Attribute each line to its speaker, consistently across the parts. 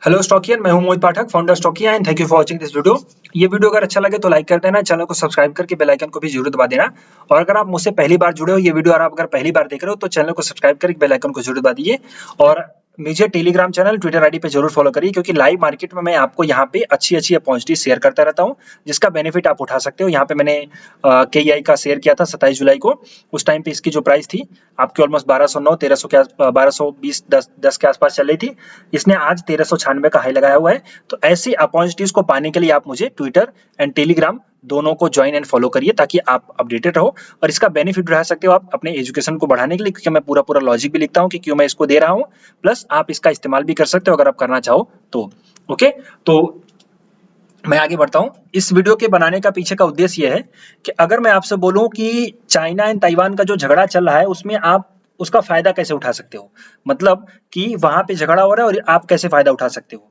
Speaker 1: Hello Stockian, मैं हूं Mohit Pathak, founder Stockia and thank you for watching this video. ये वीडियो अगर अच्छा लगे तो लाइक कर देना, चैनल को सब्सक्राइब करके बेल आइकन को भी जरूर दबा देना। और अगर आप मुझसे पहली बार जुड़े हो, ये वीडियो आप अगर पहली बार देख रहे हो तो चैनल को सब्सक्राइब करके बेल आइकन को जरूर दबा दीजिए। और मुझे टेलीग्राम चैनल, ट्विटर आईडी पे जरूर फॉलो करिए, क्योंकि लाइव मार्केट में मैं आपको यहाँ पे अच्छी अपॉर्चुनिटी शेयर करता रहता हूँ, जिसका बेनिफिट आप उठा सकते हो। यहाँ पे मैंने KEI का शेयर किया था 27 जुलाई को। उस टाइम पे इसकी जो प्राइस थी आपकी ऑलमोस्ट 1209 1300 के 1220 10 के आसपास चल रही थी। इसने आज 1396 का हाई लगाया हुआ है। तो ऐसी अपॉर्चुनिटीज को पाने के लिए आप मुझे ट्विटर एंड टेलीग्राम दोनों को ज्वाइन एंड फॉलो करिए, ताकि आप अपडेटेड रहो और इसका बेनिफिट उठा सकते हो आप अपने एजुकेशन को बढ़ाने के लिए, क्योंकि मैं पूरा लॉजिक भी लिखता हूँ कि क्यों मैं इसको दे रहा हूँ। प्लस आप इसका इस्तेमाल भी कर सकते हो अगर आप करना चाहो तो। ओके, तो मैं आगे बढ़ता हूँ। इस वीडियो के बनाने का पीछे का उद्देश्य यह है कि अगर मैं आपसे बोलूं कि चाइना एंड ताइवान का जो झगड़ा चल रहा है, उसमें आप उसका फायदा कैसे उठा सकते हो, मतलब कि वहां पे झगड़ा हो रहा है और आप कैसे फायदा उठा सकते हो।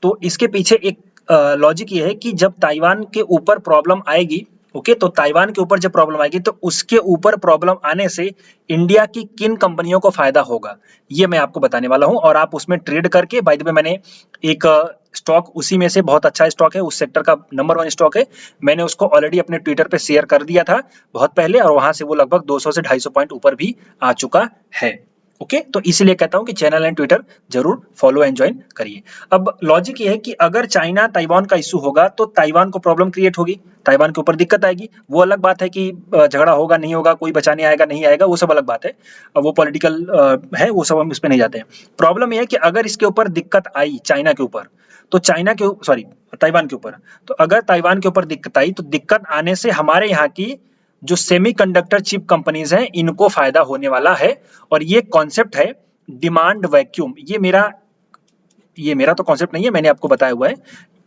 Speaker 1: तो इसके पीछे एक लॉजिक ये है कि जब ताइवान के ऊपर प्रॉब्लम आएगी, ओके, तो ताइवान के ऊपर जब प्रॉब्लम आएगी तो उसके ऊपर प्रॉब्लम आने से इंडिया की किन कंपनियों को फायदा होगा, ये मैं आपको बताने वाला हूं। और आप उसमें ट्रेड करके, बाय द वे मैंने एक स्टॉक उसी में से, बहुत अच्छा स्टॉक है, उस सेक्टर का नंबर 1 स्टॉक है, मैंने उसको ऑलरेडी अपने ट्विटर पे शेयर कर दिया था बहुत पहले, और वहां से वो लगभग 200 से 250 पॉइंट ऊपर भी आ चुका है। ओके, तो इसलिए कहता हूं कि चैनल एंड ट्विटर जरूर फॉलो एंड ज्वाइन करिए। अब लॉजिक ये है कि अगर चाइना ताइवान का इशू होगा तो ताइवान को प्रॉब्लम क्रिएट होगी, ताइवान के ऊपर दिक्कत आएगी। वो अलग बात है कि झगड़ा होगा नहीं होगा, कोई बचाने आएगा नहीं आएगा, वो सब अलग बात है, वो पॉलिटिकल है, वो सब हम इस पे नहीं जाते हैं। प्रॉब्लम ये है कि अगर इसके ऊपर दिक्कत आई चाइना के ऊपर, तो ताइवान के ऊपर, तो अगर ताइवान के ऊपर दिक्कत आई तो दिक्कत आने से हमारे यहाँ की जो सेमीकंडक्टर चिप कंपनीज हैं इनको फायदा होने वाला है। और ये कॉन्सेप्ट है डिमांड वैक्यूम। ये मेरा तो कॉन्सेप्ट नहीं है, मैंने आपको बताया हुआ है।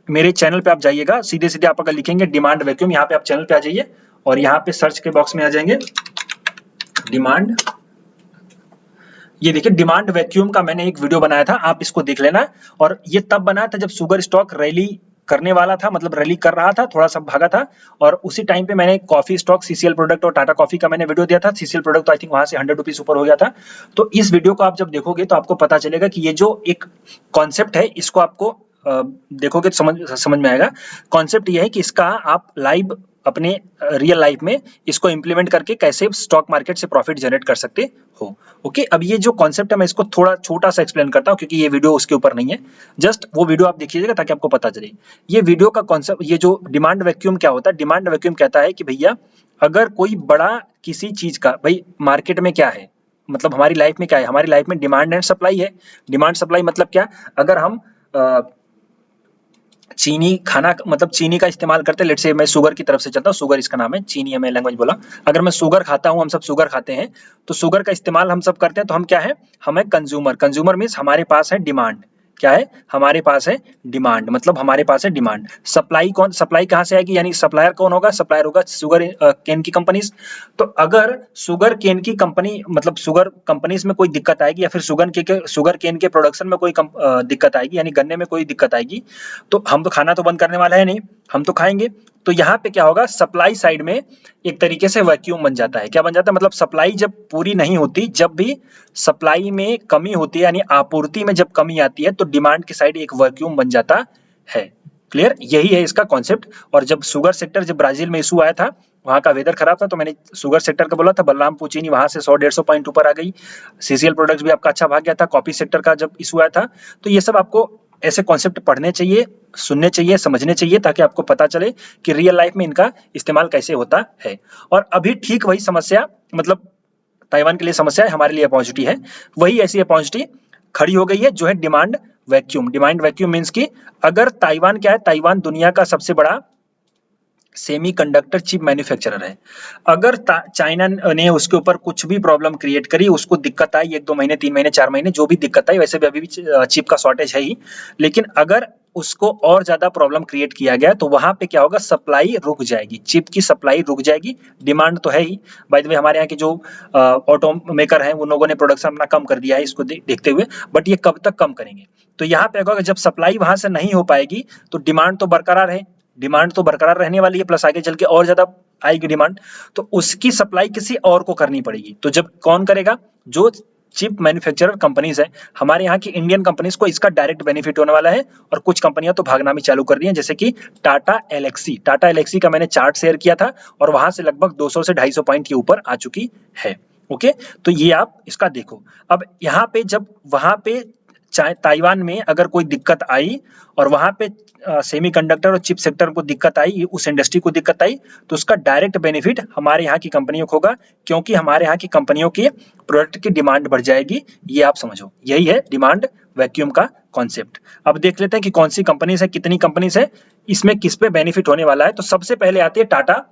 Speaker 1: मेरे चैनल पे आप जाइएगा, सीधे सीधे आप अगर लिखेंगे डिमांड वैक्यूम, यहाँ पे आप चैनल पे आ जाइए और यहाँ पे सर्च के बॉक्स में आ जाएंगे डिमांड। ये देखिए डिमांड वैक्यूम का मैंने एक वीडियो बनाया था, आप इसको देख लेना। और ये तब बनाया था जब शुगर स्टॉक रैली करने वाला था, मतलब रैली कर रहा था, थोड़ा सा भागा था। और उसी टाइम पे मैंने कॉफी स्टॉक, CCL प्रोडक्ट और टाटा कॉफी का मैंने वीडियो दिया था। CCL प्रोडक्ट तो आई थिंक वहां से 100 रुपीज ऊपर हो गया था। तो इस वीडियो को आप जब देखोगे तो आपको पता चलेगा कि ये जो एक कॉन्सेप्ट है, इसको आपको देखोगे तो समझ में आएगा। कॉन्सेप्ट ये है कि इसका आप लाइव अपने रियल लाइफ में इसको इंप्लीमेंट करके कैसे स्टॉक मार्केट से प्रॉफिट जनरेट कर सकते हो। ओके, अब ये जो कॉन्सेप्ट है मैं इसको थोड़ा छोटा सा एक्सप्लेन करता हूँ, क्योंकि ये वीडियो उसके ऊपर नहीं है। जस्ट वो वीडियो आप देखिएगा ताकि आपको पता चले। ये वीडियो का कॉन्सेप्ट, ये जो डिमांड वैक्यूम क्या होता है, डिमांड वैक्यूम कहता है कि भैया अगर कोई बड़ा किसी चीज का, भाई मार्केट में क्या है, मतलब हमारी लाइफ में क्या है, हमारी लाइफ में डिमांड एंड सप्लाई है। डिमांड सप्लाई मतलब क्या, अगर हम चीनी खाना, मतलब चीनी का इस्तेमाल करते हैं, लेट्स से मैं शुगर की तरफ से चलता हूँ, शुगर इसका नाम है, चीनी हमें लैंग्वेज बोला। अगर मैं शुगर खाता हूँ, हम सब शुगर खाते हैं, तो शुगर का इस्तेमाल हम सब करते हैं, तो हम क्या है, हमें कंज्यूमर, कंज्यूमर मीन्स हमारे पास है डिमांड। क्या है, हमारे पास है डिमांड, मतलब हमारे पास है डिमांड। सप्लाई कौन, सप्लाई कहाँ से आएगी, यानी सप्लायर कौन होगा, सप्लायर होगा शुगर केन की कंपनीज। तो अगर शुगर केन की कंपनी, मतलब शुगर कंपनीज में कोई दिक्कत आएगी, या फिर शुगर केन के प्रोडक्शन में कोई दिक्कत आएगी, यानी गन्ने में कोई दिक्कत आएगी, तो हम तो खाना तो बंद करने वाला है नहीं, हम तो खाएंगे। तो यहाँ पे क्या होगा, सप्लाई साइड में एक तरीके से वैक्यूम बन जाता है। क्या बन जाता है, मतलब सप्लाई जब पूरी नहीं होती, जब भी सप्लाई में कमी होती है, यानी आपूर्ति में जब कमी आती है, तो डिमांड की साइड एक वैक्यूम बन जाता है। क्लियर, यही है इसका कॉन्सेप्ट। और जब शुगर सेक्टर, जब ब्राजील में इशू आया था, वहां का वेदर खराब था, तो मैंने शुगर सेक्टर का बोला था, बलरामपुर चीनी वहां से 100-150 पॉइंट ऊपर आ गई। CCL प्रोडक्ट्स भी आपका अच्छा भाग गया था। कॉफी सेक्टर का जब इशू आया था, तो ये सब आपको ऐसे कॉन्सेप्ट पढ़ने चाहिए, सुनने चाहिए, समझने चाहिए, ताकि आपको पता चले कि रियल लाइफ में इनका इस्तेमाल कैसे होता है। और अभी ठीक वही समस्या, मतलब ताइवान के लिए समस्या है, हमारे लिए अपॉर्चुनिटी है। वही ऐसी अपॉर्चुनिटी खड़ी हो गई है, जो है demand vacuum. Demand vacuum means कि अगर ताइवान क्या है, ताइवान दुनिया का सबसे बड़ा सेमीकंडक्टर चिप मैन्युफैक्चरर है। अगर चाइना ने उसके ऊपर कुछ भी प्रॉब्लम क्रिएट करी, उसको दिक्कत आई 1-2 महीने, 3 महीने, 4 महीने, जो भी दिक्कत आई, वैसे भी अभी भी चिप का शॉर्टेज है ही, लेकिन अगर उसको और ज्यादा प्रॉब्लम क्रिएट किया गया तो वहां पे क्या होगा, सप्लाई रुक जाएगी, चिप की सप्लाई रुक जाएगी। डिमांड तो है ही, बाय द वे हमारे यहाँ के जो ऑटो मेकर हैं, उन लोगों ने प्रोडक्शन अपना कम कर दिया है इसको देखते हुए, बट ये कब तक कम करेंगे। तो यहाँ पे अगर जब सप्लाई वहां से नहीं हो पाएगी, तो डिमांड तो बरकरार है, डिमांड तो बरकरार रहने वाली है, प्लस आगे चल के और ज्यादा आएगी डिमांड, तो उसकी सप्लाई किसी और को करनी पड़ेगी। तो जब कौन करेगा, जो चिप मैन्युफैक्चरर कंपनीज है हमारे यहाँ की इंडियन कंपनीज को इसका डायरेक्ट बेनिफिट होने वाला है और कुछ कंपनियां तो भागना भी चालू कर दी हैं, जैसे कि टाटा एलेक्सी का मैंने चार्ट शेयर किया था और वहां से लगभग 200 से 250 पॉइंट के ऊपर आ चुकी है। ओके, तो ये आप इसका देखो। अब यहाँ पे जब वहां पे ताइवान में अगर कोई दिक्कत आई और वहां पे सेमीकंडक्टर और चिप सेक्टर को दिक्कत आई, उस इंडस्ट्री को दिक्कत आई, तो उसका डायरेक्ट बेनिफिट हमारे यहाँ की कंपनियों को होगा, क्योंकि हमारे यहाँ की कंपनियों की प्रोडक्ट की डिमांड बढ़ जाएगी। ये आप समझो, यही है डिमांड वैक्यूम का कॉन्सेप्ट। अब देख लेते हैं कि कौन सी कंपनीज है, कितनी कंपनीज है, इसमें किस पे बेनिफिट होने वाला है। तो सबसे पहले आती है टाटा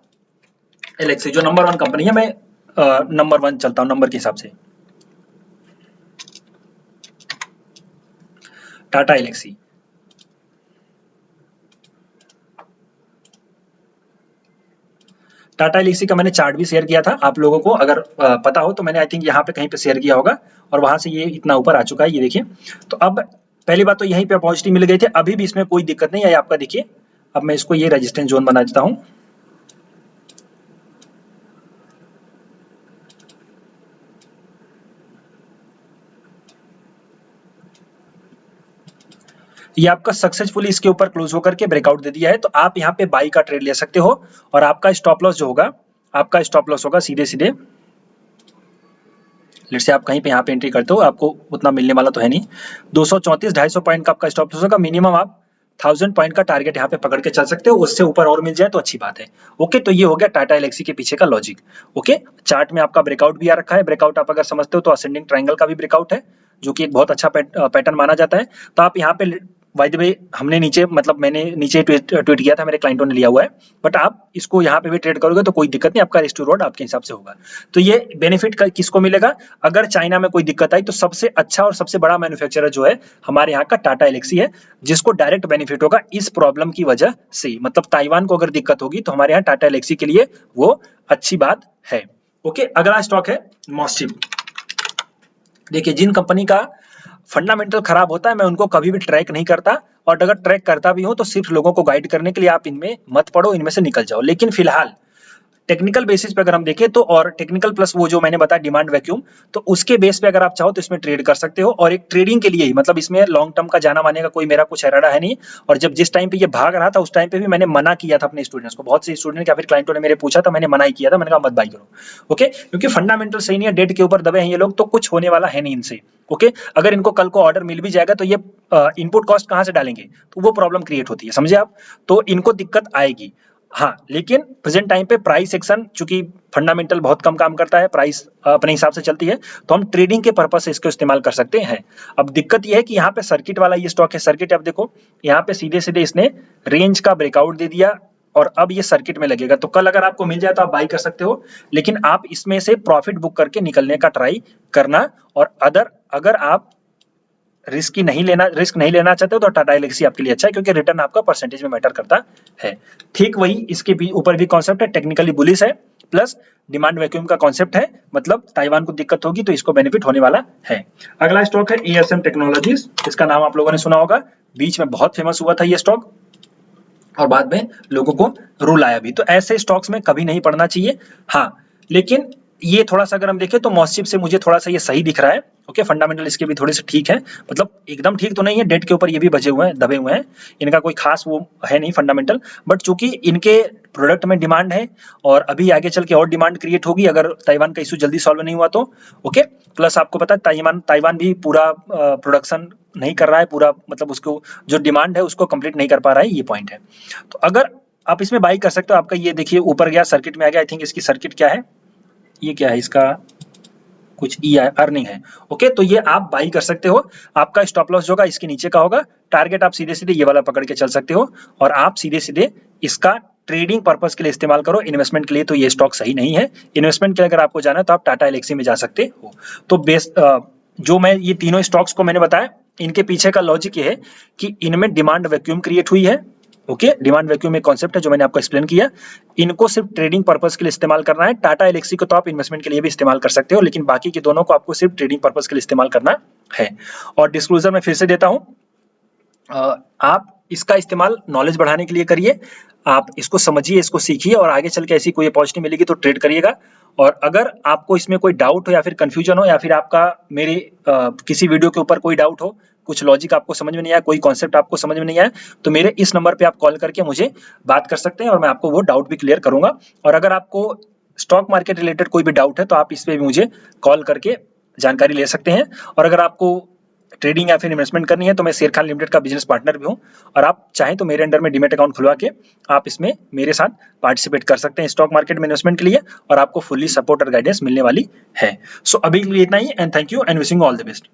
Speaker 1: एलेक्सी, जो नंबर 1 कंपनी है। मैं नंबर 1 चलता हूं नंबर के हिसाब से। टाटा एलेक्सी, टाटा एलेक्सी का मैंने चार्ट भी शेयर किया था, आप लोगों को अगर पता हो तो मैंने आई थिंक यहाँ पे कहीं पे शेयर किया होगा और वहां से ये इतना ऊपर आ चुका है, ये देखिए। तो अब पहली बात तो यहीं पे पॉजिटिव मिल गए थे, अभी भी इसमें कोई दिक्कत नहीं है आपका। देखिए अब मैं इसको ये रेजिस्टेंस जोन बना देता हूं। ये आपका सक्सेसफुली इसके ऊपर क्लोज होकर के ब्रेकआउट दे दिया है, तो आप यहाँ पे बाई का ट्रेड ले सकते हो और आपका स्टॉप लॉस जो होगा, आपका स्टॉप लॉस होगा सीधे सीधे, लेट्स से आप कहीं पे यहाँ पे एंट्री करते हो, आपको उतना मिलने वाला तो है नहीं, 234-250 पॉइंट का आपका स्टॉप लॉस होगा। मिनिमम आप 1000 पॉइंट का टारगेट यहाँ पे पकड़ के चल सकते हो, उससे ऊपर और मिल जाए तो अच्छी बात है। ओके, तो ये हो गया टाटा एलेक्सी के पीछे का लॉजिक। ओके, चार्ट में आपका ब्रेकआउट भी आ रखा है, ब्रेकआउट आप अगर समझते हो तो असेंडिंग ट्रायंगल का भी ब्रेकआउट है, जो कि एक बहुत अच्छा पैटर्न माना जाता है। तो आप यहाँ पे बाय द वे हमने नीचे, मतलब मैंने नीचे ट्वीट किया था, मेरे क्लाइंटों ने लिया हुआ है, बट आप इसको यहाँ पे भी ट्रेड करोगे तो कोई दिक्कत नहीं, आपका रिस्क टू रिवॉर्ड आपके हिसाब से होगा। तो ये बेनिफिट किसको मिलेगा? अगर चाइना में कोई दिक्कत आई तो सबसे अच्छा और सबसे बड़ा मैन्युफैक्चरर जो है हमारे यहाँ का टाटा एलेक्सी है, जिसको डायरेक्ट बेनिफिट होगा इस प्रॉब्लम की वजह से। मतलब ताइवान को अगर दिक्कत होगी तो हमारे यहाँ टाटा एलेक्सी के लिए वो अच्छी बात है। ओके, अगला स्टॉक है मॉस्टिप। देखिए, जिन कंपनी का फंडामेंटल खराब होता है मैं उनको कभी भी ट्रैक नहीं करता, और अगर ट्रैक करता भी हूं तो सिर्फ लोगों को गाइड करने के लिए, आप इनमें मत पड़ो, इनमें से निकल जाओ। लेकिन फिलहाल टेक्निकल बेसिस पे अगर हम देखें तो, और टेक्निकल प्लस वो जो मैंने बताया डिमांड वैक्यूम, तो उसके बेस पे अगर आप चाहो तो इसमें ट्रेड कर सकते हो, और एक ट्रेडिंग के लिए ही, मतलब इसमें लॉन्ग टर्म का जाना माने का कोई मेरा कुछ इरादा है नहीं। और जब जिस टाइम पे ये भाग रहा था उस टाइम पे भी मैंने मना किया था अपने स्टूडेंट्स को, बहुत से स्टूडेंट या फिर क्लाइंटों ने मेरे पूछा था, मैंने मना ही किया था, मैंने कहा मत बाई करो। ओके, क्योंकि फंडामेंटल सही नहीं है, डेट के ऊपर दबे हैं ये लोग, तो कुछ होने वाला है नहीं इनसे। ओके, अगर इनको कल को ऑर्डर मिल भी जाएगा तो ये इनपुट कॉस्ट कहां से डालेंगे, तो वो प्रॉब्लम क्रिएट होती है, समझे आप? तो इनको दिक्कत आएगी। हाँ, लेकिन प्रेजेंट टाइम पे प्राइस एक्शन, चूंकि फंडामेंटल बहुत कम काम करता है, प्राइस अपने हिसाब से चलती है, तो हम ट्रेडिंग के पर्पस से इसको इस्तेमाल कर सकते हैं। अब दिक्कत यह है कि यहाँ पे सर्किट वाला ये स्टॉक है, सर्किट आप देखो यहाँ पे सीधे सीधे इसने रेंज का ब्रेकआउट दे दिया और अब ये सर्किट में लगेगा, तो कल अगर आपको मिल जाए तो आप बाई कर सकते हो, लेकिन आप इसमें से प्रॉफिट बुक करके निकलने का ट्राई करना। और अगर आप रिस्क नहीं लेना चाहते हो तो टाटा एलेक्सी आपके लिए अच्छा है, क्योंकि रिटर्न आपका परसेंटेज में मैटर करता है। ठीक वही इसके भी ऊपर भी कॉन्सेप्ट है, टेक्निकली बुलिश है, प्लस डिमांड वैक्यूम का कॉन्सेप्ट है, मतलब ताइवान को दिक्कत होगी तो इसको बेनिफिट होने वाला है। अगला स्टॉक है एएसएम टेक्नोलॉजीज, इसका नाम आप लोगों ने सुना होगा, बीच में बहुत फेमस हुआ था ये स्टॉक और बाद में लोगों को रूल आया भी। तो ऐसे स्टॉक्स में कभी नहीं पड़ना चाहिए। हाँ, लेकिन ये थोड़ा सा अगर हम देखें तो मॉस्टिप से मुझे थोड़ा सा ये सही दिख रहा है। ओके, फंडामेंटल इसके भी थोड़े से ठीक है, मतलब एकदम ठीक तो नहीं है, डेट के ऊपर ये भी बचे हुए हैं, दबे हुए हैं, इनका कोई खास वो है नहीं फंडामेंटल, बट चूंकि इनके प्रोडक्ट में डिमांड है और अभी आगे चल के और डिमांड क्रिएट होगी अगर ताइवान का इशू जल्दी सॉल्व नहीं हुआ तो। ओके, प्लस आपको पता है ताइवान भी पूरा प्रोडक्शन नहीं कर रहा है, पूरा मतलब उसको जो डिमांड है उसको कंप्लीट नहीं कर पा रहा है, ये पॉइंट है। तो अगर आप इसमें बाई कर सकते हो, आपका ये देखिए ऊपर गया, सर्किट में आ गया, आई थिंक इसकी सर्किट क्या है, ये क्या है, इसका कुछ ई अर्निंग है। ओके, तो ये आप बाई कर सकते हो, आपका स्टॉप लॉस जो होगा इसके नीचे का होगा, टारगेट आप सीधे सीधे ये वाला पकड़ के चल सकते हो, और आप सीधे सीधे इसका ट्रेडिंग पर्पस के लिए इस्तेमाल करो, इन्वेस्टमेंट के लिए तो ये स्टॉक सही नहीं है। इन्वेस्टमेंट के लिए अगर आपको जाना है तो आप टाटा एलेक्सी में जा सकते हो। तो जो मैं ये तीनों स्टॉक्स को मैंने बताया, इनके पीछे का लॉजिक ये है कि इनमें डिमांड वैक्यूम क्रिएट हुई है। ओके, डिमांड वैक्यूम एक कॉन्सेप्ट है जो मैंने आपको एक्सप्लेन किया, इनको सिर्फ ट्रेडिंग पर्पस के लिए इस्तेमाल करना है। टाटा एलेक्सी को तो आप इन्वेस्टमेंट के लिए भी इस्तेमाल कर सकते हो, लेकिन बाकी के दोनों को आपको सिर्फ ट्रेडिंग पर्पस के लिए इस्तेमाल करना है। और डिस्क्लोजर में फिर से देता हूं, आप इसका इस्तेमाल नॉलेज बढ़ाने के लिए करिए। आप इसको समझिए, इसको सीखिए और आगे चल के ऐसी कोई अपॉर्चुनिटी मिलेगी तो ट्रेड करिएगा। और अगर आपको इसमें कोई डाउट हो या फिर कंफ्यूजन हो या फिर आपका मेरे किसी वीडियो के ऊपर कोई डाउट हो, कुछ लॉजिक आपको समझ में नहीं आया, कोई कॉन्सेप्ट आपको समझ में नहीं आया, तो मेरे इस नंबर पे आप कॉल करके मुझे बात कर सकते हैं और मैं आपको वो डाउट भी क्लियर करूंगा। और अगर आपको स्टॉक मार्केट रिलेटेड कोई भी डाउट है तो आप इस पे भी मुझे कॉल करके जानकारी ले सकते हैं। और अगर आपको ट्रेडिंग या फिर इन्वेस्टमेंट करनी है तो मैं शेर खान लिमिटेड का बिजनेस पार्टनर भी हूं, और आप चाहें तो मेरे अंडर में डीमैट अकाउंट खुलवा के आप इसमें मेरे साथ पार्टिसिपेट कर सकते हैं स्टॉक मार्केट में इन्वेस्टमेंट के लिए, और आपको फुल्ली सपोर्ट और गाइडेंस मिलने वाली है। सो अभी के लिए इतना ही, and thank you and wishing all the best.